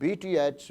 BTH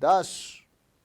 10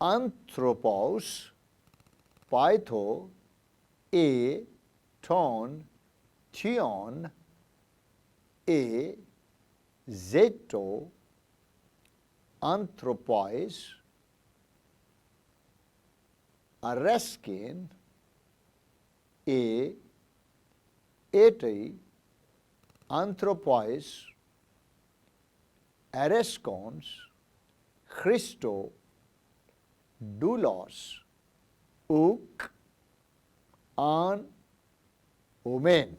anthropos paitho e ton tion e zeto anthropos areskin e eti anthropos areskons Christo doulos uk an omen।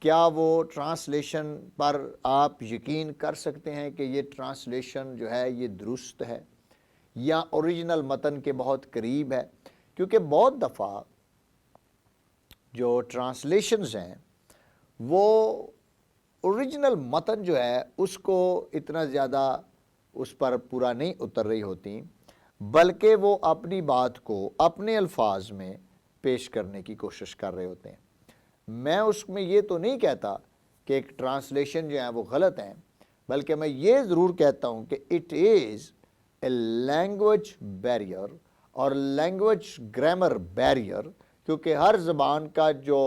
کیا وہ translation پر آپ یقین کر سکتے ہیں کہ یہ ٹرانسلیشن جو ہے یہ درست ہے یا اوریجنل متن کے بہت قریب ہے؟ کیونکہ بہت دفعہ جو ٹرانسلیشنز ہیں وہ اوریجنل متن جو ہے اس کو اتنا زیادہ اس پر پورا نہیں اتر رہی ہوتی، بلکہ وہ اپنی بات کو اپنے الفاظ میں پیش کرنے کی کوشش کر رہے ہوتے ہیں۔ میں اس میں یہ تو نہیں کہتا کہ ایک ٹرانسلیشن جو ہے وہ غلط ہیں، بلکہ میں یہ ضرور کہتا ہوں کہ it is a language barrier اور لینگویج گرامر بیریئر، کیونکہ ہر زبان کا جو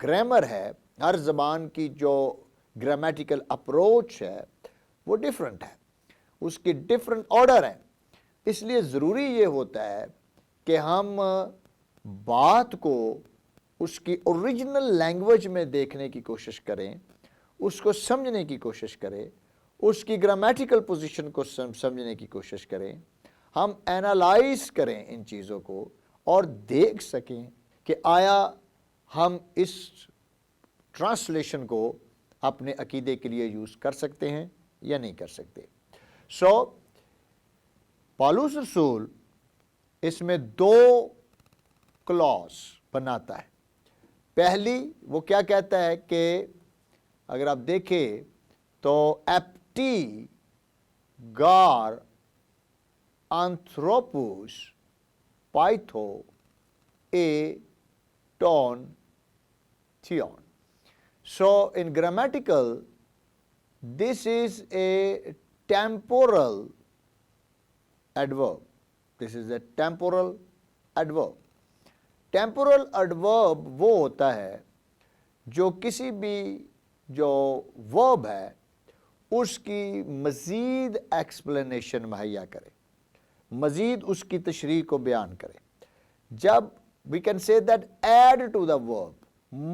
گرامر ہے، ہر زبان کی جو گرامیٹیکل اپروچ ہے وہ ڈیفرنٹ ہے، اس کی ڈیفرنٹ آرڈر ہیں۔ اس لیے ضروری یہ ہوتا ہے کہ ہم بات کو اس کی اوریجنل لینگویج میں دیکھنے کی کوشش کریں، اس کو سمجھنے کی کوشش کریں، اس کی گرامیٹیکل پوزیشن کو سمجھنے کی کوشش کریں، ہم اینالائز کریں ان چیزوں کو اور دیکھ سکیں کہ آیا ہم اس ٹرانسلیشن کو اپنے عقیدے کے لیے یوز کر سکتے ہیں یا نہیں کر سکتے۔ پالوس رسول اس میں دو کلاس بناتا ہے۔ پہلی وہ کیا کہتا ہے کہ اگر آپ دیکھیں تو ایپٹی گار انتھروپوس پائتھو اے ٹون تھیون۔ So in grammatical, this is a temporal adverb. This is a temporal adverb. Temporal adverb وہ ہوتا ہے جو کسی بھی جو verb ہے اس کی مزید ایکسپلینیشن مہیا کرے، مزید اس کی تشریح کو بیان کرے۔ جب we can say that add to the verb,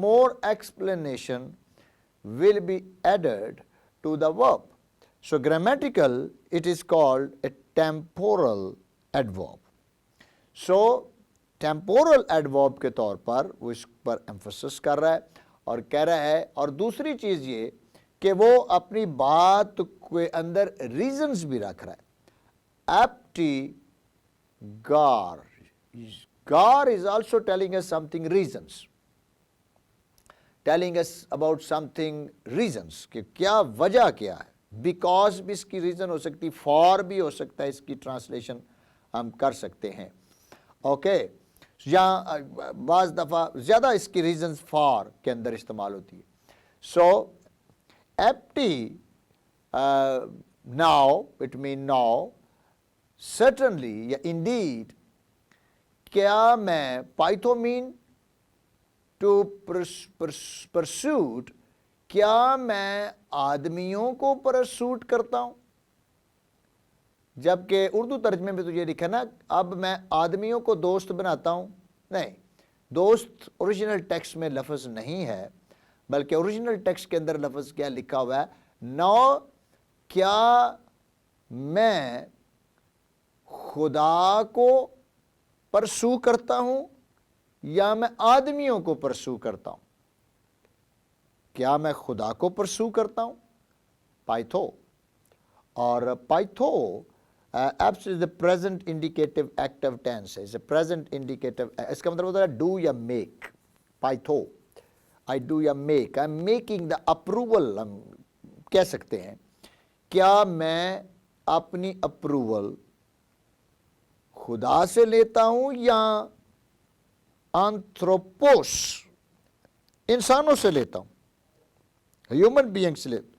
more explanation will be added to the verb. So grammatical, it is called a temporal adverb. So temporal adverb کے طور پر وہ اس پر emphasis کر رہا ہے اور کہہ رہا ہے، اور دوسری چیز یہ کہ وہ اپنی بات کے اندر reasons بھی رکھ رہا ہے۔ Apti gar. Gar is also telling us something reasons. Telling us about something reasons کہ کیا وجہ کیا ہے۔ بیکاز بھی اس کی ریزن ہو سکتی، فار بھی ہو سکتا ہے، اس کی ٹرانسلیشن ہم کر سکتے ہیں۔ اوکے، یا بعض دفعہ زیادہ اس کی ریزنز فار کے اندر استعمال ہوتی ہے۔ So aptly now, it mean now, certainly یا انڈیڈ، کیا میں پائتھو مین ٹو پرسوٹ، کیا میں آدمیوں کو پرسوٹ کرتا ہوں؟ جبکہ اردو ترجمے میں تو یہ لکھا نا، اب میں آدمیوں کو دوست بناتا ہوں۔ نہیں، دوست اوریجنل ٹیکسٹ میں لفظ نہیں ہے، بلکہ اوریجنل ٹیکسٹ کے اندر لفظ کیا لکھا ہوا ہے؟ نو، کیا میں خدا کو پرسو کرتا ہوں یا میں آدمیوں کو پرسو کرتا ہوں؟ کیا میں خدا کو پرسو کرتا ہوں؟ پائتھو، اور پائتھو ایپس is the present indicative active tense ہے، پریزنٹ انڈیکیٹو، اس کا مطلب ہوتا ہے ڈو یا میک۔ پائتھو، آئی ڈو یا make, I am making the approval, ہم کہہ سکتے ہیں۔ کیا میں اپنی اپروول خدا سے لیتا ہوں یا آنتھروپوس، انسانوں سے لیتا ہوں، ہیومن بینگ سے لیتا ہوں؟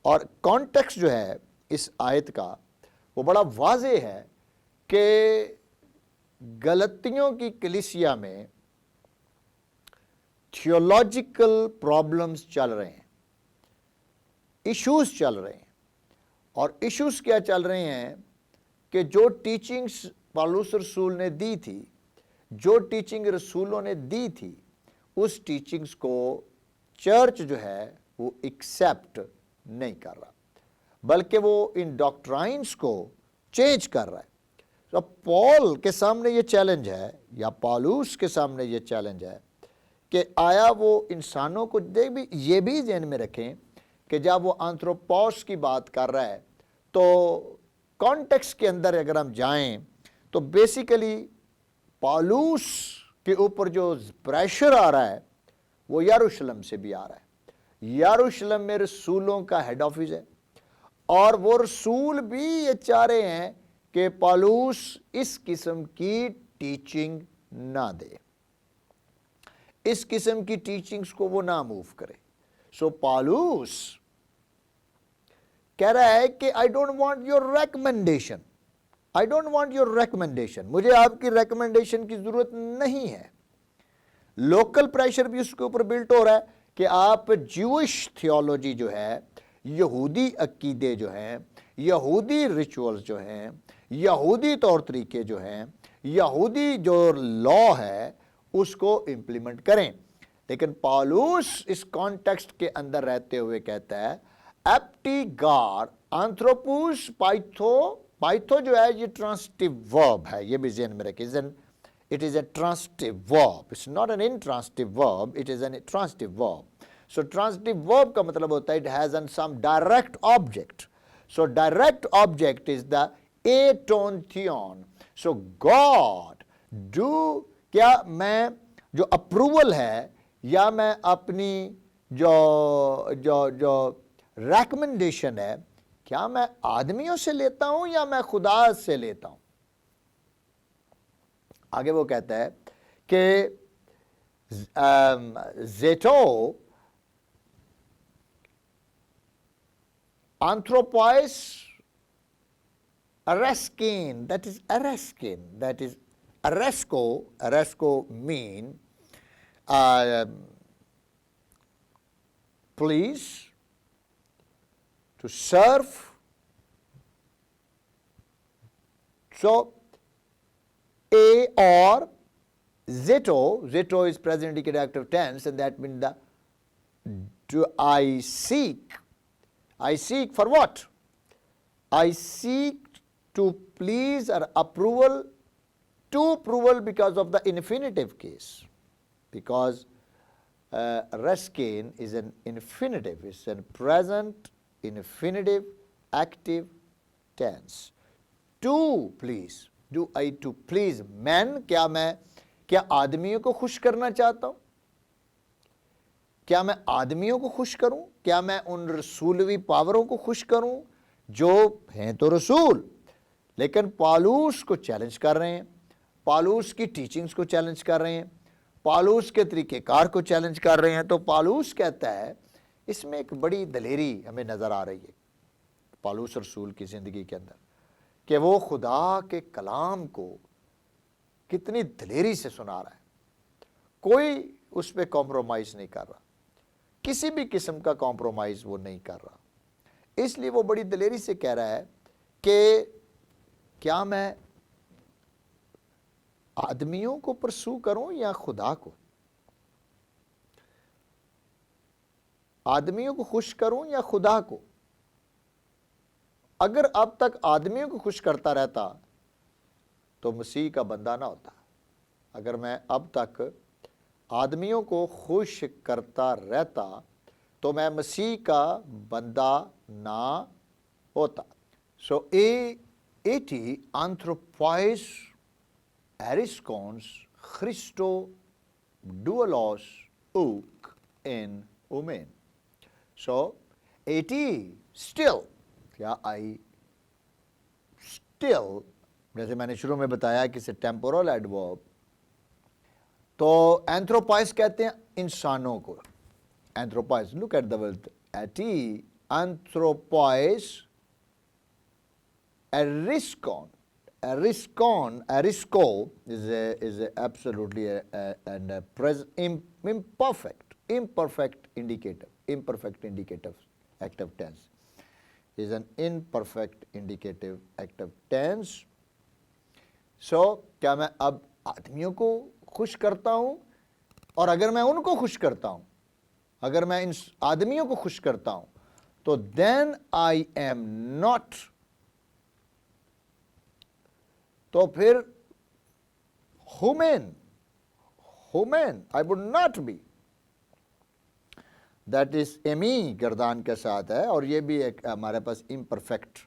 اور کانٹیکسٹ جو ہے اس آیت کا وہ بڑا واضح ہے کہ غلطیوں کی کلیسیا میں تھیولوجیکل پرابلمز چل رہے ہیں، ایشوز چل رہے ہیں۔ اور ایشوز کیا چل رہے ہیں کہ جو ٹیچنگز پالوس رسول نے دی تھی، جو ٹیچنگ رسولوں نے دی تھی، اس ٹیچنگز کو چرچ جو ہے وہ ایکسیپٹ نہیں کر رہا، بلکہ وہ ان ڈاکٹرائنز کو چینج کر رہا ہے۔ تو پال کے سامنے یہ چیلنج ہے، یا پالوس کے سامنے یہ چیلنج ہے کہ آیا وہ انسانوں کو یہ بھی ذہن میں رکھیں کہ جب وہ آنتھروپوس کی بات کر رہا ہے تو کانٹیکس کے اندر اگر ہم جائیں تو بیسیکلی پالوس کے اوپر جو پریشر آ رہا ہے وہ یروشلم سے بھی آ رہا ہے۔ یروشلم میں رسولوں کا ہیڈ آفس ہے، اور وہ رسول بھی یہ چاہ رہے ہیں کہ پالوس اس قسم کی ٹیچنگ نہ دے، اس قسم کی ٹیچنگز کو وہ نہ موو کرے۔ سو پالوس کہہ رہا ہے کہ I don't want your recommendation, I don't want your recommendation, مجھے آپ کی ریکمنڈیشن کی ضرورت نہیں ہے۔ لوکل پریشر بھی اس کے اوپر بلٹ ہو رہا ہے کہ آپ جیوش تھیولوجی جو ہے، یہودی عقیدے جو ہیں، یہودی ریچولز جو ہیں، یہودی طور طریقے جو ہیں، یہودی جو لا ہے اس کو امپلیمنٹ کریں۔ لیکن پالوس اس کانٹیکسٹ کے اندر رہتے ہوئے کہتا ہے ایپٹی گاڈ آنتھروپوس پائتھو جو ہے یہ ٹرانسٹیو ورب ہے، یہ بھی ذہن میں رکھیں۔ It is a transitive verb. It's not an intransitive verb. It is a transitive verb. So transitive verb کا مطلب ہوتا ہے it has some direct object. So direct object is the aton theon. So God کیا میں جو approval ہے یا میں اپنی جو ریکمنڈیشن ہے کیا میں آدمیوں سے لیتا ہوں یا میں خدا سے لیتا ہوں؟ آگے وہ کہتا ہے کہ زیٹو anthropos areskine, that is areskine, that is aresko mean please, to serve. So a or zeto is present indicative active tense, and that means I seek for what? I seek to please or approval, to approval because of the infinitive case, because reskin is an infinitive, it's a present infinitive active tense. To please, do I to please men, کیا آدمیوں کو خوش کرنا چاہتا ہوں؟ کیا میں آدمیوں کو خوش کروں؟ کیا میں ان رسولوی پاوروں کو خوش کروں جو ہیں تو رسول لیکن پالوس کو چیلنج کر رہے ہیں، پالوس کی ٹیچنگز کو چیلنج کر رہے ہیں، پالوس کے طریقہ کار کو چیلنج کر رہے ہیں؟ تو پالوس کہتا ہے اس میں ایک بڑی دلیری ہمیں نظر آ رہی ہے پالوس رسول کی زندگی کے اندر کہ وہ خدا کے کلام کو کتنی دلیری سے سنا رہا ہے، کوئی اس پہ کمپرومائز نہیں کر رہا، کسی بھی قسم کا کمپرومائز وہ نہیں کر رہا۔ اس لیے وہ بڑی دلیری سے کہہ رہا ہے کہ کیا میں آدمیوں کو پرسو کروں یا خدا کو؟ آدمیوں کو خوش کروں یا خدا کو؟ اگر اب تک آدمیوں کو خوش کرتا رہتا تو مسیح کا بندہ نہ ہوتا۔ اگر میں اب تک آدمیوں کو خوش کرتا رہتا تو میں مسیح کا بندہ نہ ہوتا۔ سو eighty anthropos ariskons Christo doulos uk in umen. So 80 still, کیا I still، جیسے میں نے شروع میں بتایا کہ ٹیمپورل ایڈورب، تو اینتھروپائس کہتے ہیں انسانوں کو۔ اینتھروپائس، لک ایٹ دا ورڈ ایٹی اینتھروپائس ایرسکون. Erisko is absolutely an imperfect indicative active tense. Is an imperfect indicative active tense. So کیا میں اب آدمیوں کو خوش کرتا ہوں؟ اور اگر میں ان کو خوش کرتا ہوں، اگر میں ان آدمیوں کو خوش کرتا ہوں تو then I am not، تو پھر human I would not be. That is ایمی گردان کے ساتھ ہے, اور یہ بھی ایک ہمارے پاس امپرفیکٹ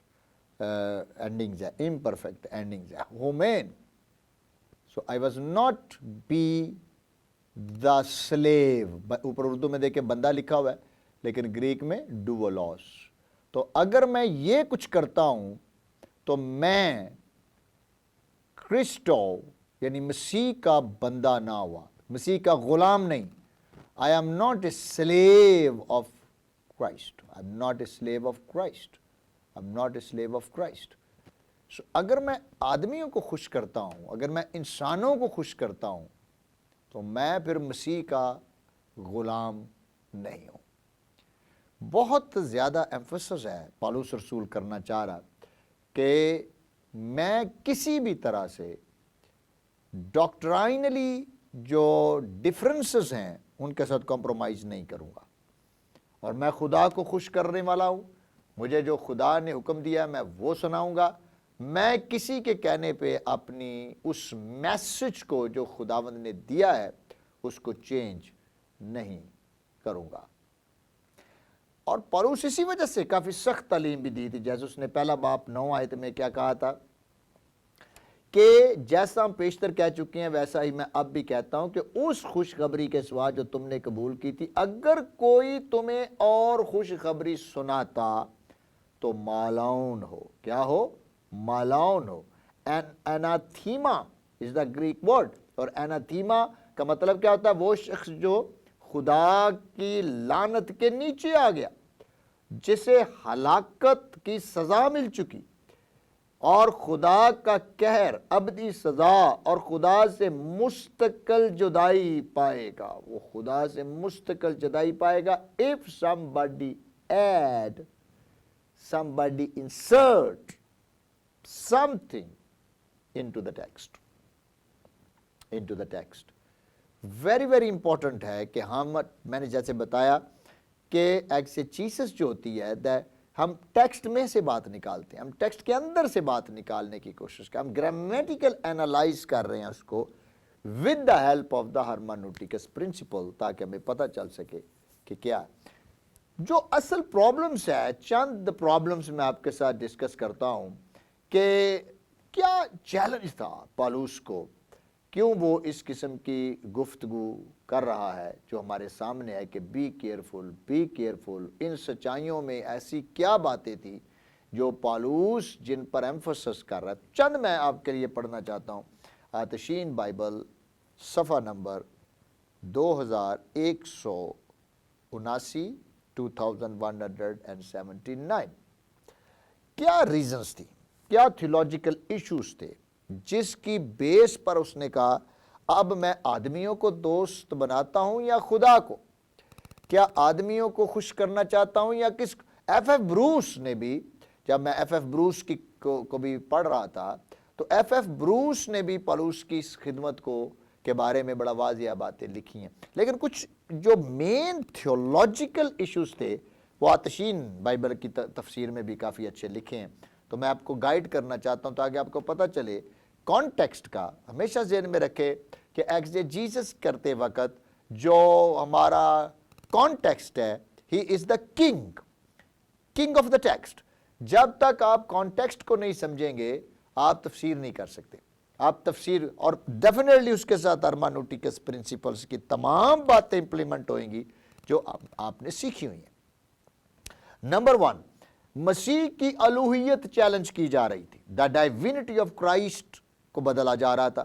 اینڈنگز ہے, امپرفیکٹ اینڈنگز ہے, human. So I was not be the slave. اوپر اردو میں دیکھیں بندہ لکھا ہوا ہے, لیکن گریک میں ڈوولاس. تو اگر میں یہ کچھ کرتا ہوں تو میں کرسٹو یعنی مسیح کا بندہ نہ ہوا, مسیح کا غلام نہیں. I am not a slave of Christ. I'm not a slave of Christ. I'm not a slave of Christ. So, اگر میں آدمیوں کو خوش کرتا ہوں, اگر میں انسانوں کو خوش کرتا ہوں, تو میں پھر مسیح کا غلام نہیں ہوں. بہت زیادہ ایمفسس ہے پالوس رسول کرنا چاہ رہا کہ میں کسی بھی طرح سے ڈاکٹرائنلی جو ڈفرنسز ہیں ان کے ساتھ کمپرومائز نہیں کروں گا, اور میں خدا کو خوش کرنے والا ہوں. مجھے جو خدا نے حکم دیا میں وہ سناؤں گا. میں کسی کے کہنے پہ اپنی اس میسج کو جو خداوند نے دیا ہے اس کو چینج نہیں کروں گا. اور پالوس اسی وجہ سے کافی سخت تعلیم بھی دی تھی, جیسے اس نے پہلا باب 9 آیت میں کیا کہا تھا کہ جیسا ہم پیشتر کہہ چکے ہیں ویسا ہی میں اب بھی کہتا ہوں کہ اس خوشخبری کے سوا جو تم نے قبول کی تھی, اگر کوئی تمہیں اور خوشخبری سناتا تو مالعون ہو. کیا ہو؟ مالعون ہو. اناتھیما از دا گریک ورڈ, اور اناتھیما کا مطلب کیا ہوتا ہے؟ وہ شخص جو خدا کی لعنت کے نیچے آ گیا, جسے ہلاکت کی سزا مل چکی, اور خدا کا قہر, ابدی سزا, اور خدا سے مستقل جدائی پائے گا. وہ خدا سے مستقل جدائی پائے گا if somebody add, somebody insert something into the text. into the text. Very very important ہے کہ میں نے جیسے بتایا کہ ایکسیجیسس جو ہوتی ہے ہم ٹیکسٹ میں سے بات نکالتے ہیں, ہم ٹیکسٹ کے اندر سے بات نکالنے کی کوشش کریں, ہم گرامیٹیکل اینالائز کر رہے ہیں اس کو with the help of the hermeneutics principle, تاکہ ہمیں پتہ چل سکے کہ کیا جو اصل پرابلمس ہے. چند پرابلمس میں آپ کے ساتھ ڈسکس کرتا ہوں کہ کیا چیلنج تھا پالوس کو, کیوں وہ اس قسم کی گفتگو کر رہا ہے جو ہمارے سامنے ہے کہ بی کیئرفل, بی کیئرفل. ان سچائیوں میں ایسی کیا باتیں تھیں جو پالوس جن پر ایمفسس کر رہا ہے. چند میں آپ کے لیے پڑھنا چاہتا ہوں. آتشین بائبل صفحہ نمبر 2179, 2179. کیا ریزنز تھی, کیا تھیولوجیکل ایشوز تھے جس کی بیس پر اس نے کہا اب میں آدمیوں کو دوست بناتا ہوں یا خدا کو؟ کیا آدمیوں کو خوش کرنا چاہتا ہوں یا کس کو؟ ایف ایف بروس نے بھی, جب میں ایف ایف بروس کو بھی پڑھ رہا تھا تو ایف ایف بروس نے بھی پالوس کی اس خدمت کے بارے میں بڑا واضح باتیں لکھی ہیں. لیکن کچھ جو مین تھیولوجیکل ایشوز تھے وہ آتشین بائبل کی تفسیر میں بھی کافی اچھے لکھے ہیں. تو میں آپ کو گائیڈ کرنا چاہتا ہوں تاکہ آپ کو پتہ چلے. کانٹیکسٹ کا ہمیشہ ذہن میں رکھے کہ ایگزیجیسس کرتے وقت جو ہمارا کانٹیکسٹ ہے, he is the king of the text. جب تک آپ کانٹیکسٹ کو نہیں سمجھیں گے آپ تفسیر نہیں کر سکتے. آپ تفسیر, اور ڈیفینیٹلی اس کے ساتھ ہرمنوٹکس پرنسپلس کی تمام باتیں امپلیمنٹ ہوئیں گی جو آپ نے سیکھی ہوئی ہیں. نمبر 1, مسیح کی الوہیت چیلنج کی جا رہی تھی. دا ڈائیونٹی آف کرائسٹ کو بدلا جا رہا تھا.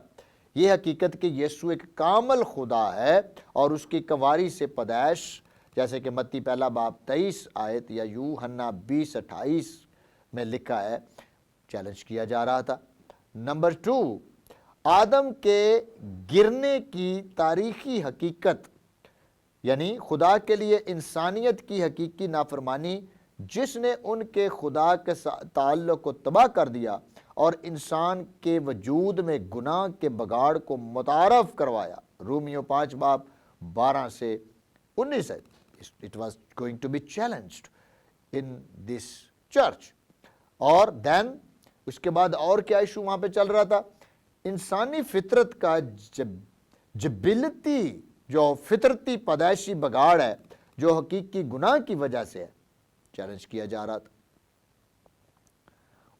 یہ حقیقت کہ یسوع ایک کامل خدا ہے اور اس کی کنواری سے پیدائش, جیسے کہ متی پہلا باب 23 آیت یا یوحنا 20:28 میں لکھا ہے, چیلنج کیا جا رہا تھا. نمبر 2, آدم کے گرنے کی تاریخی حقیقت, یعنی خدا کے لیے انسانیت کی حقیقی نافرمانی جس نے ان کے خدا کے تعلق کو تباہ کر دیا اور انسان کے وجود میں گناہ کے بگاڑ کو متعارف کروایا. رومیو 5:12-19 ہے. It was going to be challenged in this church. اور then اس کے بعد اور کیا ایشو وہاں پہ چل رہا تھا؟ انسانی فطرت کا جب جبلتی جو فطرتی پیدائشی بگاڑ ہے جو حقیقی گناہ کی وجہ سے ہے، چیلنج کیا جا رہا تھا۔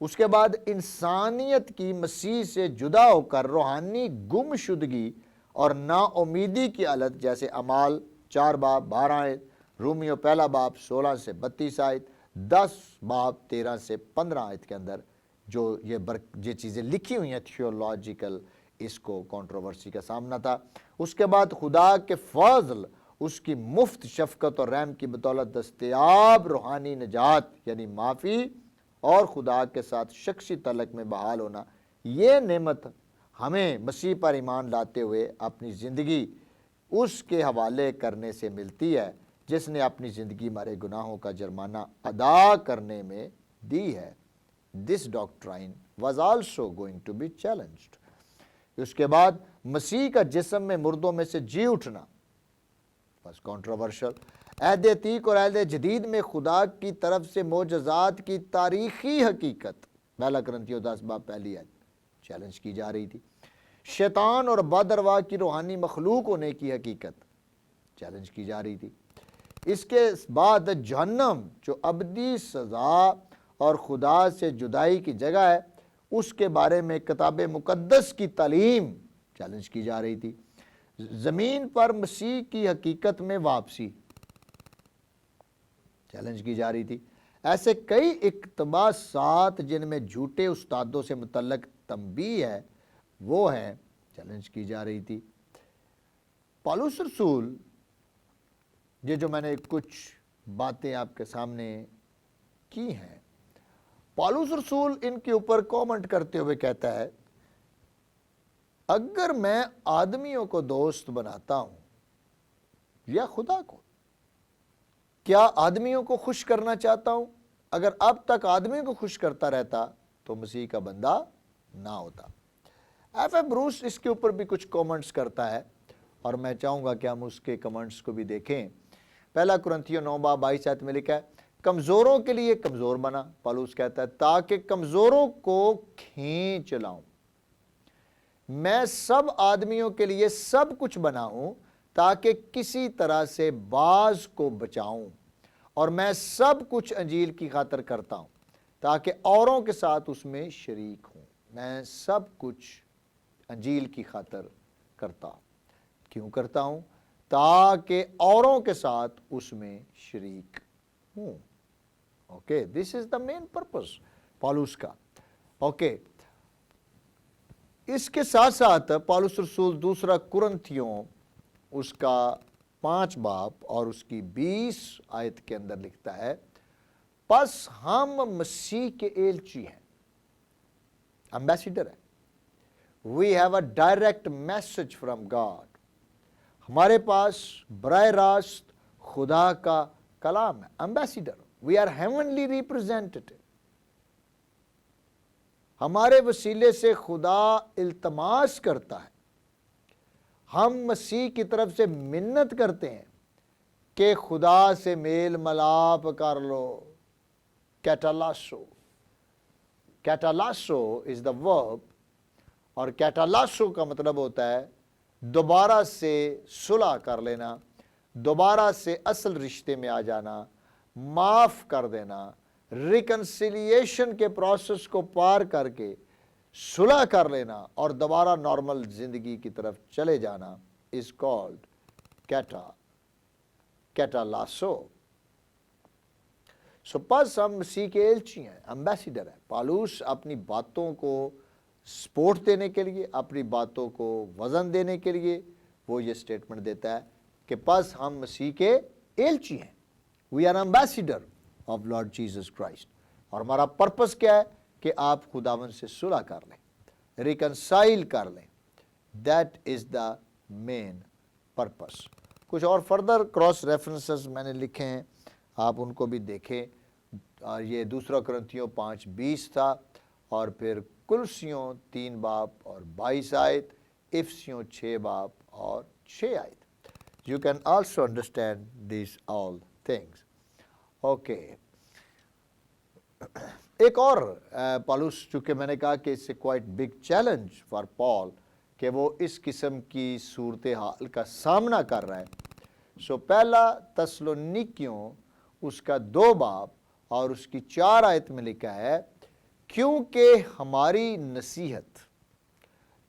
اس کے بعد انسانیت کی مسیح سے جدا ہو کر روحانی گم شدگی اور نا امیدی کی حالت، جیسے اعمال 4 باب 12 آیت، رومیو 1 باب 16 سے 32 آیت، 10 باب 13 سے 15 آیت کے اندر جو یہ چیزیں لکھی ہوئی ہیں تھیولوجیکل، اس کو کنٹروورسی کا سامنا تھا۔ اس کے بعد خدا کے فضل، اس کی مفت شفقت اور رحم کی بدولت دستیاب روحانی نجات یعنی معافی اور خدا کے ساتھ شخصی تعلق میں بحال ہونا، یہ نعمت ہمیں مسیح پر ایمان لاتے ہوئے اپنی زندگی اس کے حوالے کرنے سے ملتی ہے جس نے اپنی زندگی ہمارے گناہوں کا جرمانہ ادا کرنے میں دی ہے۔ This doctrine was also going to be challenged۔ اس کے بعد مسیح کا جسم میں مردوں میں سے جی اٹھنا بس کنٹروورشل۔ عہد عتیق اور عہد جدید میں خدا کی طرف سے معجزات کی تاریخی حقیقت، 1 کرنتھیوں 10 باب پہلی آیت، چیلنج کی جا رہی تھی۔ شیطان اور بد ارواح کی روحانی مخلوق ہونے کی حقیقت چیلنج کی جا رہی تھی۔ اس کے بعد جہنم جو ابدی سزا اور خدا سے جدائی کی جگہ ہے، اس کے بارے میں کتاب مقدس کی تعلیم چیلنج کی جا رہی تھی۔ زمین پر مسیح کی حقیقت میں واپسی چیلنج کی جا رہی تھی۔ ایسے کئی اقتباسات جن میں جھوٹے استادوں سے متعلق تنبیہ ہے وہ ہیں، چیلنج کی جا رہی تھی۔ پالوس رسول، یہ جو میں نے کچھ باتیں آپ کے سامنے کی ہیں، پالوس رسول ان کے اوپر کومنٹ کرتے ہوئے کہتا ہے، اگر میں آدمیوں کو دوست بناتا ہوں یا خدا کو، کیا آدمیوں کو خوش کرنا چاہتا ہوں؟ اگر اب تک آدمیوں کو خوش کرتا رہتا تو مسیح کا بندہ نہ ہوتا۔ ایف بروس اس کے اوپر بھی کچھ کومنٹس کرتا ہے اور میں چاہوں گا کہ ہم اس کے کمنٹس کو بھی دیکھیں۔ 1 کرنتھیوں 9 باب 22 آیت میں لکھا ہے، کمزوروں کے لیے کمزور بنا، پالوس کہتا ہے، تاکہ کمزوروں کو کھینچ لاؤں۔ میں سب آدمیوں کے لیے سب کچھ بنا ہوں تاکہ کسی طرح سے بعض کو بچاؤں، اور میں سب کچھ انجیل کی خاطر کرتا ہوں تاکہ اوروں کے ساتھ اس میں شریک ہوں۔ میں سب کچھ انجیل کی خاطر کرتا ہوں۔ کیوں کرتا ہوں؟ تاکہ اوروں کے ساتھ اس میں شریک ہوں۔ Okay, this is the main purpose پالوس کا۔ اوکے، اس کے ساتھ ساتھ پالوس رسول 2 کرنتھیوں اس کا 5 باب اور اس کی 20 آیت کے اندر لکھتا ہے، پس ہم مسیح کے ایلچی ہیں، امبیسیڈر ہیں۔ We have a direct message from God۔ ہمارے پاس براہ راست خدا کا کلام ہے، ambassador. We are heavenly representative۔ ہمارے وسیلے سے خدا التماس کرتا ہے، ہم مسیح کی طرف سے منت کرتے ہیں کہ خدا سے میل ملاپ کر لو۔ کیٹالاسو، کیٹالاسو از دا ورب، اور کیٹالاسو کا مطلب ہوتا ہے دوبارہ سے صلح کر لینا، دوبارہ سے اصل رشتے میں آ جانا، معاف کر دینا، ریکنسیلیشن کے پروسیس کو پار کر کے صلح کر لینا اور دوبارہ نارمل زندگی کی طرف چلے جانا از کالڈ کیٹالاسو۔ سو پس ہم مسیح کے ایلچی ہیں، امبیسیڈر ہیں۔ پالوس اپنی باتوں کو سپورٹ دینے کے لیے، اپنی باتوں کو وزن دینے کے لیے وہ یہ سٹیٹمنٹ دیتا ہے کہ پس ہم مسیح کے ایلچی ہیں، we are ambassador of Lord Jesus Christ. اور ہمارا پرپس کیا ہے؟ کہ آپ خداوند سے صلح کر لیں، ریکنسائل کر لیں۔ That is the main purpose. کچھ اور فردر کراس ریفرنسز میں نے لکھے ہیں، آپ ان کو بھی دیکھیں۔ اور یہ 2 کرنتھیوں 5:20 تھا، اور پھر کلسیوں 3 باب اور 22 آیت، افسیوں 6 باب اور 6 آیت۔ You can also understand these all things. Okay, ایک اور پالوس، چونکہ میں نے کہا کہ it's a quite big challenge for Paul کہ وہ اس قسم کی صورتحال کا سامنا کر رہا ہے۔ سو پہلا تسلونیکیوں اس کا 2 باب اور اس کی 4 آیت میں لکھا ہے، کیونکہ ہماری نصیحت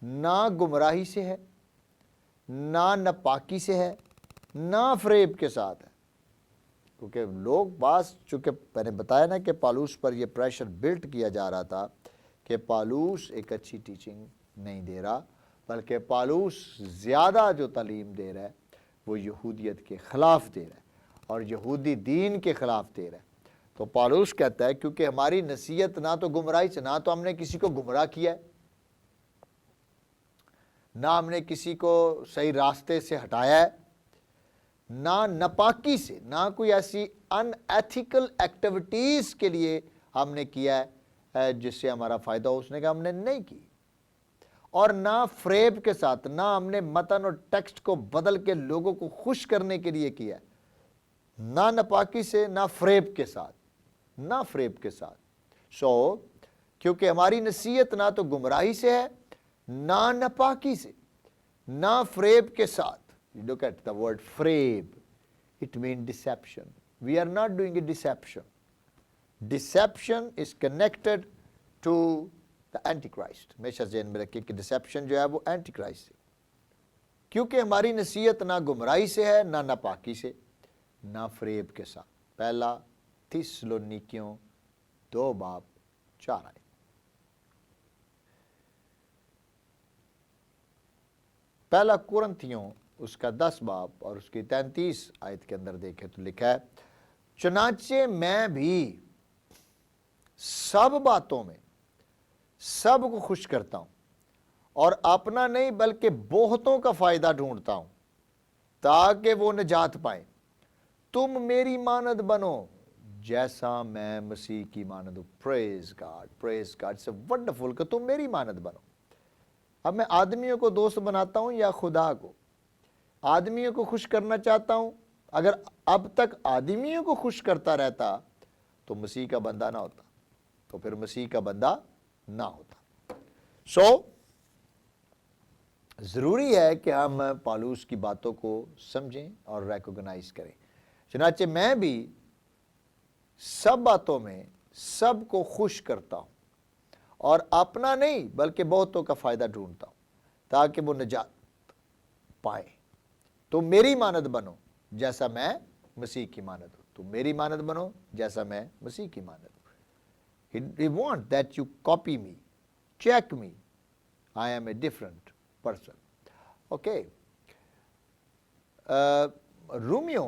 نہ گمراہی سے ہے، نہ ناپاکی سے ہے، نہ فریب کے ساتھ ہے۔ کیونکہ لوگ بعض، چونکہ میں نے بتایا نا کہ پالوس پر یہ پریشر بلٹ کیا جا رہا تھا کہ پالوس ایک اچھی ٹیچنگ نہیں دے رہا، بلکہ پالوس زیادہ جو تعلیم دے رہا ہے وہ یہودیت کے خلاف دے رہا ہے اور یہودی دین کے خلاف دے رہا ہے۔ تو پالوس کہتا ہے کیونکہ ہماری نصیحت نہ تو گمراہی سے، نہ تو ہم نے کسی کو گمراہ کیا ہے، نہ ہم نے کسی کو صحیح راستے سے ہٹایا ہے، نہ ناپاکی سے، نہ کوئی ایسی ان ایتھیکل ایکٹیویٹیز کے لیے ہم نے کیا ہے جس سے ہمارا فائدہ ہو، اس نے کہا ہم نے نہیں کی، اور نہ فریب کے ساتھ، نہ ہم نے متن اور ٹیکسٹ کو بدل کے لوگوں کو خوش کرنے کے لیے کیا ہے، نہ ناپاکی سے، نہ فریب کے ساتھ، نہ فریب کے ساتھ۔ کیونکہ ہماری نصیحت نہ تو گمراہی سے ہے، نہ ناپاکی سے، نہ فریب کے ساتھ۔ Look at the word frayb. It means deception. We are not doing a deception. Deception is connected to the Antichrist. ہمیشہ ذہن میں رکھیں کہ ڈسیپشن جو ہے وہ اینٹی کرائسٹ ہے، کیونکہ ہماری نصیحت نہ گمراہی سے ہے، نہ ناپاکی سے، نہ فریب کے ساتھ۔ پہلا تسلونیکیوں 2 باب 4 آیت۔ پہلا قرنتھیوں اس کا 10 باب اور اس کی 33 آیت کے اندر دیکھیں تو لکھا ہے، چنانچہ میں بھی سب باتوں میں سب کو خوش کرتا ہوں اور اپنا نہیں بلکہ بہتوں کا فائدہ ڈھونڈتا ہوں تاکہ وہ نجات پائیں۔ تم میری مانند بنو جیسا میں مسیح کی مانند ہوں۔ Praise God, praise God, it's wonderful کہ تم میری مانند بنو۔ اب میں آدمیوں کو دوست بناتا ہوں یا خدا کو؟ آدمیوں کو خوش کرنا چاہتا ہوں۔ اگر اب تک آدمیوں کو خوش کرتا رہتا تو مسیح کا بندہ نہ ہوتا، تو پھر مسیح کا بندہ نہ ہوتا۔ ضروری ہے کہ ہم پالوس کی باتوں کو سمجھیں اور ریکوگنائز کریں۔ چنانچہ میں بھی سب باتوں میں سب کو خوش کرتا ہوں اور اپنا نہیں بلکہ بہتوں کا فائدہ ڈھونڈتا ہوں تاکہ وہ نجات پائے۔ تم میری مانند بنو جیسا میں مسیح کی مانند ہوں۔ تم میری مانند بنو جیسا میں مسیح کی مانند ہوں۔ He wants that you copy me, check me. I am a different person. Okay. Romeo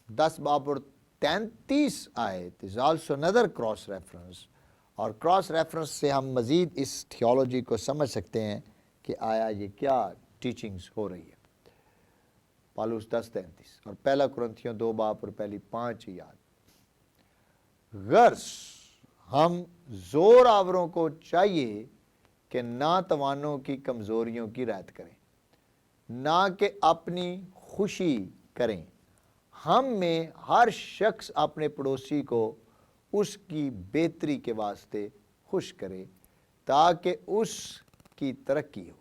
10 باب اور 33 آیت is also another cross reference، اور کراس ریفرنس سے ہم مزید اس تھیولوجی کو سمجھ سکتے ہیں کہ آیا یہ کیا ٹیچنگز ہو رہی ہے۔ پالوس 10:33 اور پہلا قرنتھیوں 2 باب اور پہلی 5 یاد۔ غرض ہم زور آوروں کو چاہیے کہ ناتوانوں کی کمزوریوں کی رعایت کریں، نہ کہ اپنی خوشی کریں۔ ہم میں ہر شخص اپنے پڑوسی کو اس کی بہتری کے واسطے خوش کرے تاکہ اس کی ترقی ہو،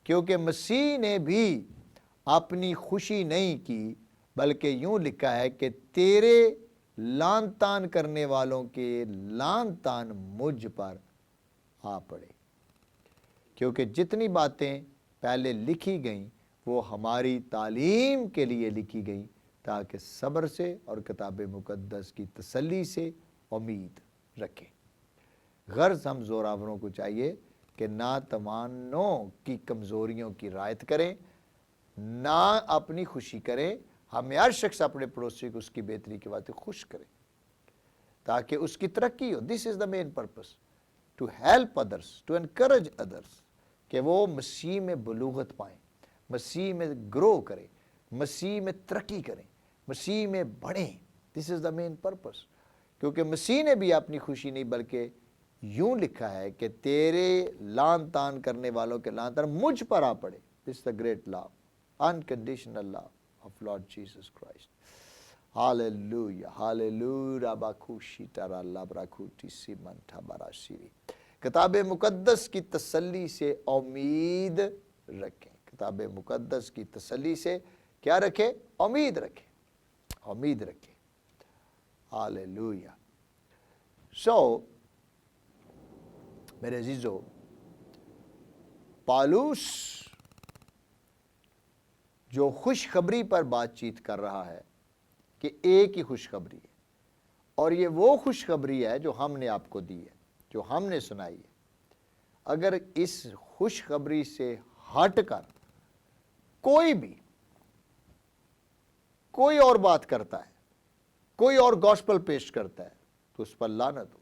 کیونکہ مسیح نے بھی اپنی خوشی نہیں کی، بلکہ یوں لکھا ہے کہ تیرے لعن طعن کرنے والوں کے لعن طعن مجھ پر آ پڑے۔ کیونکہ جتنی باتیں پہلے لکھی گئیں وہ ہماری تعلیم کے لیے لکھی گئیں تاکہ صبر سے اور کتاب مقدس کی تسلی سے امید رکھیں۔ غرض ہم زوراوروں کو چاہیے کہ ناتوانوں کی کمزوریوں کی رعایت کریں، نہ اپنی خوشی کریں۔ ہمیں ہر شخص اپنے پڑوسی کو اس کی بہتری کی باتیں خوش کرے تاکہ اس کی ترقی ہو۔ This is the main purpose, to help others, to encourage others, کہ وہ مسیح میں بلوغت پائیں، مسیح میں گرو کریں، مسیح میں ترقی کریں، مسیح میں بڑھیں۔ دس از دا مین پرپس، کیونکہ مسیح نے بھی اپنی خوشی نہیں بلکہ یوں لکھا ہے کہ تیرے لعن طعن کرنے والوں کے لعن طعن مجھ پر آ پڑے۔ This is the great love, unconditional love of Lord Jesus Christ. Hallelujah, hallelujah. Bakushi tara labra kuti simanta barashiri. کتاب مقدس کی تسلی سے امید رکھیں، کتاب مقدس کی تسلی سے کیا رکھیں؟ امید رکھیں، امید رکھیں۔ ہاللیلویہ۔ میرے عزیزو، پالوس جو خوشخبری پر بات چیت کر رہا ہے کہ ایک ہی خوشخبری ہے، اور یہ وہ خوشخبری ہے جو ہم نے آپ کو دی ہے، جو ہم نے سنائی ہے۔ اگر اس خوشخبری سے ہٹ کر کوئی اور بات کرتا ہے، کوئی اور گوسپل پیش کرتا ہے، تو اس پر لعنت ہو،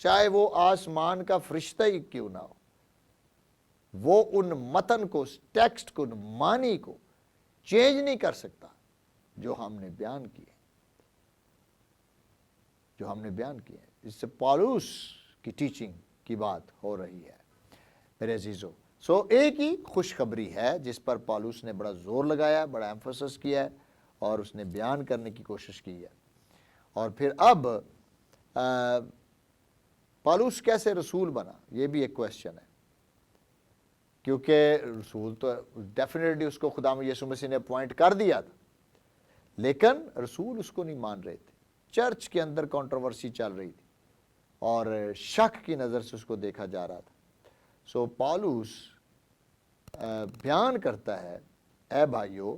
چاہے وہ آسمان کا فرشتہ ہی کیوں نہ ہو۔ وہ ان متن کو، اس ٹیکسٹ کو، ان معنی کو چینج نہیں کر سکتا جو ہم نے بیان کیے، جو ہم نے بیان کیے۔ اس سے پالوس کی ٹیچنگ کی بات ہو رہی ہے میرے عزیزو۔ ایک ہی خوشخبری ہے جس پر پالوس نے بڑا زور لگایا، بڑا ایمفسس کیا ہے، اور اس نے بیان کرنے کی کوشش کی ہے۔ اور پھر اب پالوس کیسے رسول بنا، یہ بھی ایک کویسچن ہے، کیونکہ رسول تو ڈیفینیٹلی اس کو خدا یسوع مسیح نے اپوائنٹ کر دیا تھا، لیکن رسول اس کو نہیں مان رہے تھے۔ چرچ کے اندر کنٹروورسی چل رہی تھی اور شک کی نظر سے اس کو دیکھا جا رہا تھا۔ پالوس بیان کرتا ہے، اے بھائیو،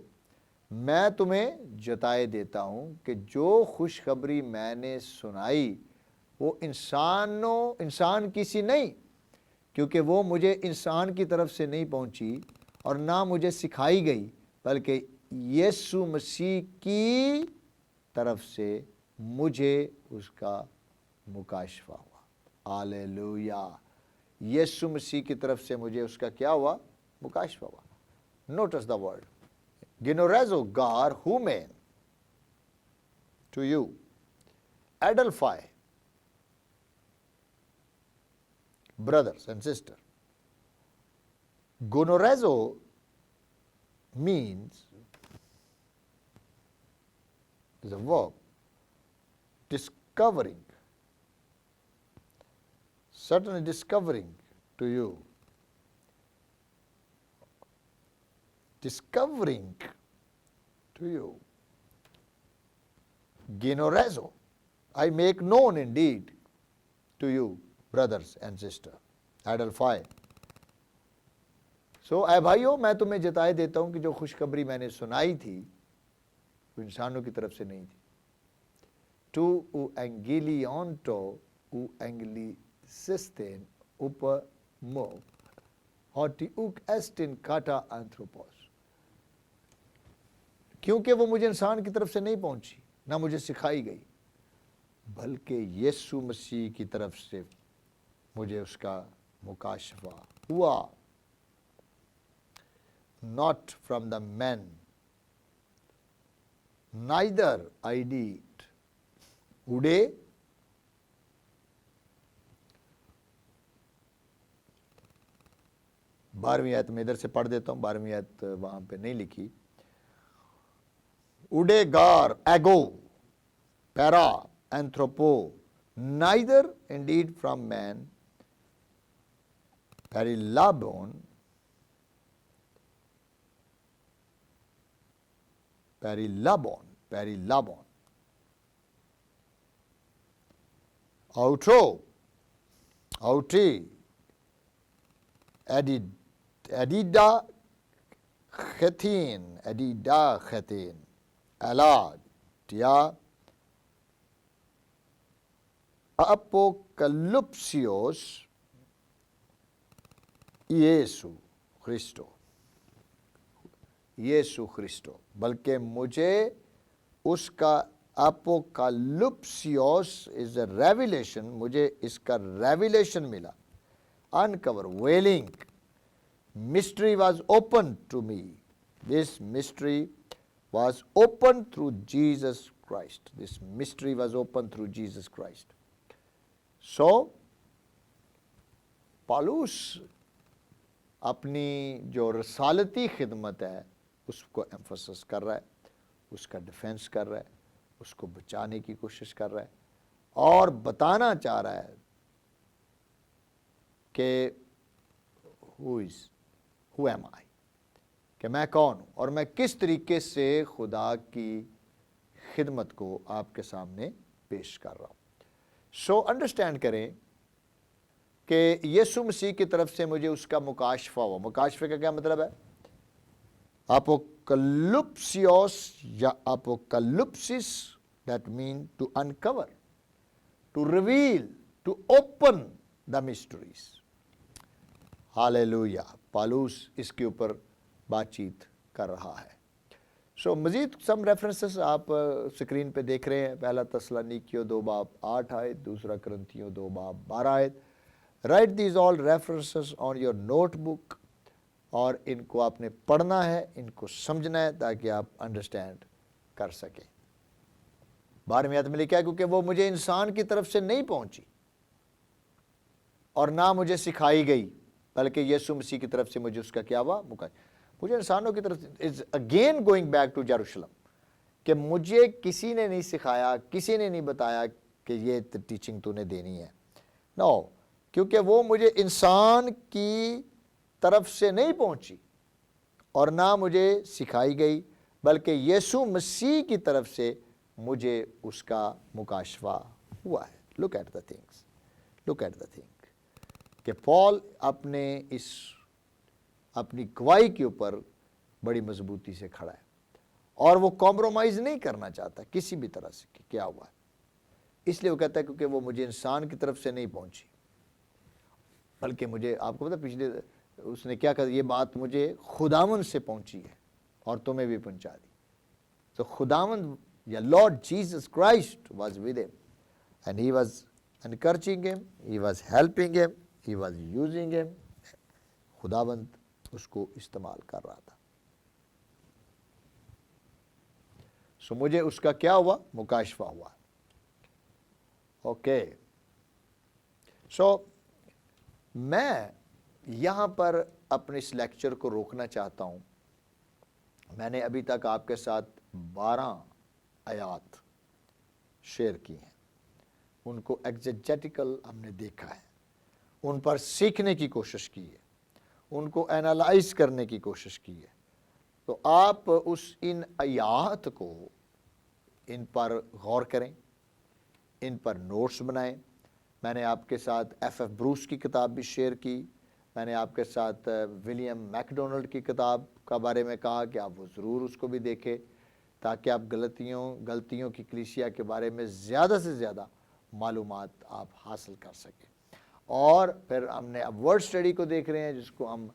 میں تمہیں جتائے دیتا ہوں کہ جو خوشخبری میں نے سنائی وہ انسان کی سی نہیں، کیونکہ وہ مجھے انسان کی طرف سے نہیں پہنچی اور نہ مجھے سکھائی گئی، بلکہ یسوع مسیح کی طرف سے مجھے اس کا مکاشفہ ہوا۔ ہاللیلویہ۔ یسوع مسیح کی طرف سے مجھے اس کا کیا ہوا؟ مکاشفہ ہوا۔ نوٹس دا ورڈ گنوریزو گار ہومین ٹو یو ایڈلفائی brothers and sisters. Gonorezo means, is a verb, discovering, certainly discovering to you, discovering to you. Genorezo, I make known indeed to you, brothers and sisters. Adelphoi. اے بھائیو، میں تمہیں جتائے دیتا ہوں کہ جو خوشخبری میں نے سنائی تھی وہ انسانوں کی طرف سے نہیں تھی۔ تو او انگیلیونٹو او انگلیسستین اوپر مو ہوتی اوک ایسٹن کاٹا انتروپوس، کیونکہ وہ مجھے انسان کی طرف سے نہیں پہنچی، نہ مجھے سکھائی گئی، بلکہ یسوع مسیح کی طرف سے مجھے اس کا مکاشفہ ہوا۔ Not from the men, neither I did. Ude, 12ویں آیت میں ادھر سے پڑھ دیتا ہوں، 12ویں آیت وہاں پہ نہیں لکھی۔ اڈے گار ایگو پیرا اینتھروپو neither indeed from man perilabon auti edida chetin elad dia apocalypsios یسوع خریسٹو، بلکہ مجھے اس کا اپوکالپسیوس از اے ریویلیشن، مجھے اس کا ریویلیشن ملا۔ Unravelling mystery was opened to me. This mystery was opened through Jesus Christ. This mystery was opened through Jesus Christ. So, پالوس اپنی جو رسالتی خدمت ہے اس کو ایمفسس کر رہا ہے، اس کا ڈیفینس کر رہا ہے، اس کو بچانے کی کوشش کر رہا ہے، اور بتانا چاہ رہا ہے کہ who am I, کہ میں کون ہوں اور میں کس طریقے سے خدا کی خدمت کو آپ کے سامنے پیش کر رہا ہوں. سو انڈرسٹینڈ کریں کہ یسوع مسیح کی طرف سے مجھے اس کا مکاشفہ ہوا. مکاشفے کا کیا مطلب ہے؟ اپوکلپسیوس یا اپوکلپسس، that mean to uncover, to reveal, to open the mysteries. Hallelujah. پالوس اس کے اوپر بات چیت کر رہا ہے. سو مزید سم ریفرنسز آپ اسکرین پہ دیکھ رہے ہیں. پہلا تسالونیکیوں 2:8 آیت، دوسرا کرنتھیوں 2:12 آیت. Write these all references on your notebook, اور ان کو آپ نے پڑھنا ہے، ان کو سمجھنا ہے تاکہ آپ انڈرسٹینڈ کر سکیں. 12ویں آیت میں لکھا ہے کیونکہ وہ مجھے انسان کی طرف سے نہیں پہنچی اور نہ مجھے سکھائی گئی، بلکہ یسوع مسیح کی طرف سے مجھے اس کا کیا ہوا؟ مجھے انسانوں کی طرف سے is again going back to Jerusalem, کہ مجھے کسی نے نہیں سکھایا، کسی نے نہیں بتایا کہ یہ ٹیچنگ تو نے دینی ہے. نو، کیونکہ وہ مجھے انسان کی طرف سے نہیں پہنچی اور نہ مجھے سکھائی گئی، بلکہ یسوع مسیح کی طرف سے مجھے اس کا مکاشفہ ہوا ہے. Look at the things, look at the thing کہ پال اپنی گواہی کے اوپر بڑی مضبوطی سے کھڑا ہے اور وہ کمپرومائز نہیں کرنا چاہتا کسی بھی طرح سے کہ کیا ہوا ہے. اس لیے وہ کہتا ہے کیونکہ وہ مجھے انسان کی طرف سے نہیں پہنچی، بلکہ مجھے، آپ کو پتا پچھلے اس نے کیا کہا، یہ بات مجھے خداوند سے پہنچی ہے اور تمہیں بھی پہنچا دی. تو خداوند یا lord Jesus Christ was with ہم and he was encouraging him, he was helping him, he was using him. خداوند اس کو استعمال کر رہا تھا. سو مجھے اس کا کیا ہوا؟ مکاشفہ ہوا. اوکے. سو میں یہاں پر اپنے اس لیکچر کو روکنا چاہتا ہوں. میں نے ابھی تک آپ کے ساتھ 12 آیات شیئر کی ہیں. ان کو ایگزیجیٹیکل ہم نے دیکھا ہے، ان پر سیکھنے کی کوشش کی ہے، ان کو اینالائز کرنے کی کوشش کی ہے. تو آپ ان آیات کو، ان پر غور کریں، ان پر نوٹس بنائیں. میں نے آپ کے ساتھ ایف بروس کی کتاب بھی شیئر کی. میں نے آپ کے ساتھ ولیم میکڈونلڈ کی کتاب کا بارے میں کہا کہ آپ وہ ضرور اس کو بھی دیکھیں تاکہ آپ غلطیوں کی کلیسیا کے بارے میں زیادہ سے زیادہ معلومات آپ حاصل کر سکیں. اور پھر ہم نے اب ورڈ اسٹڈی کو دیکھ رہے ہیں، جس کو ہم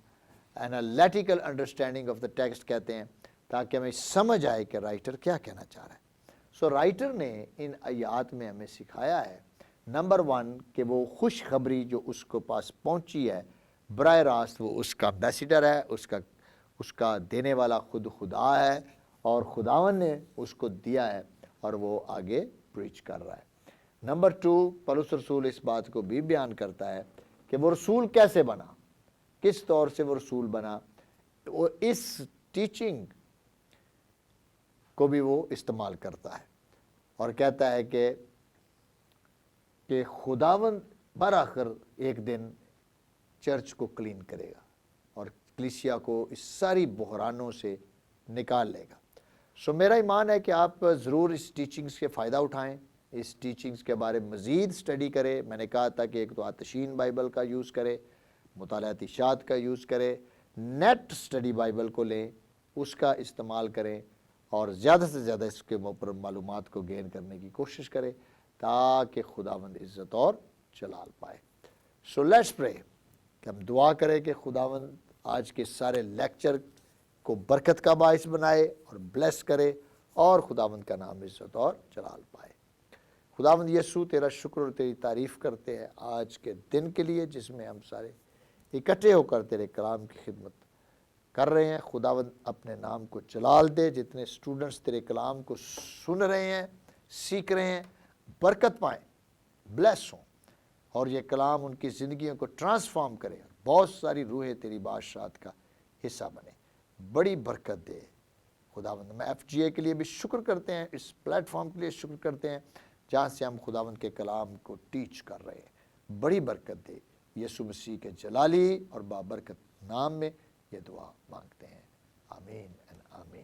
analytical understanding of the text کہتے ہیں، تاکہ ہمیں سمجھ آئے کہ رائٹر کیا کہنا چاہ رہا ہے. سو رائٹر نے ان آیات میں ہمیں سکھایا ہے، نمبر 1 کہ وہ خوشخبری جو اس کو پاس پہنچی ہے براہ راست وہ اس کا امبیسیڈر ہے، اس کا دینے والا خود خدا ہے، اور خداوند نے اس کو دیا ہے اور وہ آگے پریچ کر رہا ہے. نمبر 2، پولس رسول اس بات کو بھی بیان کرتا ہے کہ وہ رسول کیسے بنا، کس طور سے وہ رسول بنا. وہ اس ٹیچنگ کو بھی وہ استعمال کرتا ہے اور کہتا ہے کہ خداوند برآخر ایک دن چرچ کو کلین کرے گا اور کلیسیا کو اس ساری بحرانوں سے نکال لے گا. سو میرا ایمان ہے کہ آپ ضرور اس ٹیچنگز کے فائدہ اٹھائیں، اس ٹیچنگز کے بارے میں مزید سٹڈی کریں. میں نے کہا تھا کہ ایک تو آتشین بائبل کا یوز کرے، مطالعاتی اشاعت کا یوز کرے، نیٹ سٹڈی بائبل کو لیں، اس کا استعمال کریں اور زیادہ سے زیادہ اس کے اوپر معلومات کو گین کرنے کی کوشش کریں تاکہ خداوند عزت اور جلال پائے. سو لیٹس پرے کہ ہم دعا کریں کہ خداوند آج کے سارے لیکچر کو برکت کا باعث بنائے اور بلیس کرے اور خداوند کا نام عزت اور جلال پائے. خداوند یسوع تیرا شکر اور تیری تعریف کرتے ہیں آج کے دن کے لیے جس میں ہم سارے اکٹھے ہو کر تیرے کلام کی خدمت کر رہے ہیں. خداوند اپنے نام کو جلال دے. جتنے اسٹوڈنٹس تیرے کلام کو سن رہے ہیں، سیکھ رہے ہیں، برکت پائیں، بلیس ہوں اور یہ کلام ان کی زندگیوں کو ٹرانسفارم کرے. بہت ساری روحیں تیری بادشاہت کا حصہ بنے، بڑی برکت دے. خداوند میں ایف جی اے کے لیے بھی شکر کرتے ہیں، اس پلیٹ فارم کے لیے شکر کرتے ہیں جہاں سے ہم خداوند کے کلام کو ٹیچ کر رہے ہیں. بڑی برکت دے یسوع مسیح کے جلالی اور بابرکت نام میں یہ دعا مانگتے ہیں، آمین۔